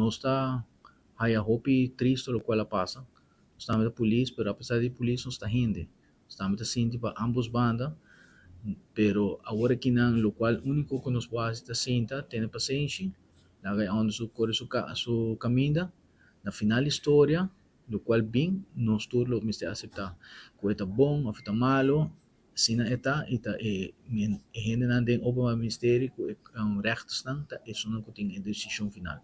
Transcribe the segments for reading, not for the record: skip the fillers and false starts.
no está haya hopi triste lo cual pasa. Estamos de polícia, pero apesar de polícia, não está rende. Estamos assim, para ambos bandas, pero agora que não, lo qual único que nos faz esta cinta, tem paciência, laga onde su corre su caminha, na final história, lo qual bem, nós todos lo miste aceitar. Que está bom, ou está malo, sina eta, gente não tem open mistério, que recht staan, isso não tem a decisão final.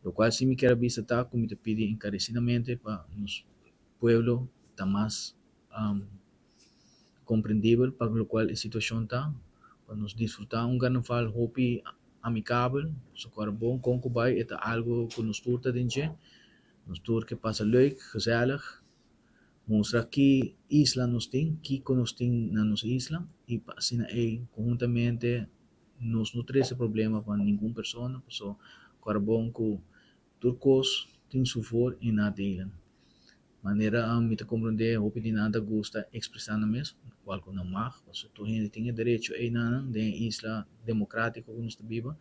Lo qual se me quer visitar, como te pedi encarecidamente para nos pueblo está más comprendible, para lo cual la situación está, para nos disfrutar un carnaval hopi amicable, so carbon con kubay, es algo que nos turta dentro, nos tur que pasa leuk, gezellig, mostra que isla nos tem, que nos tem na nossa isla, e assim aí, conjuntamente, nos não traz esse problema para nenhuma pessoa, so carbon que turcos tem su for e nada dele. Maneira a me compreender a opinião da gusta expressando mesmo, algo não mag, porque tu gente tem direito a ir na isla democrática como está viva,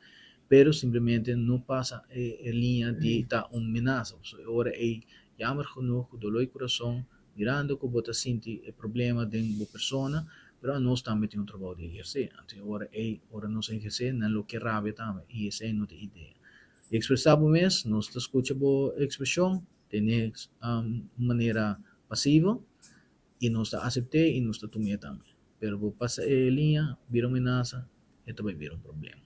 pero simplesmente não passa a linha de estar ameaça. Agora é jammer genoeg, dolor coração, mirando que você sente o problema de uma pessoa, pero nós também temos um trabalho de exercer. Então agora nós exercer não que rabia também, e essa é a nossa ideia. Expressar mesmo, nós escutamos a expressão, tem maneira passiva e não está aceitando e não está tomando também. Pero passa a linha, vira ameaça, e também vira problema.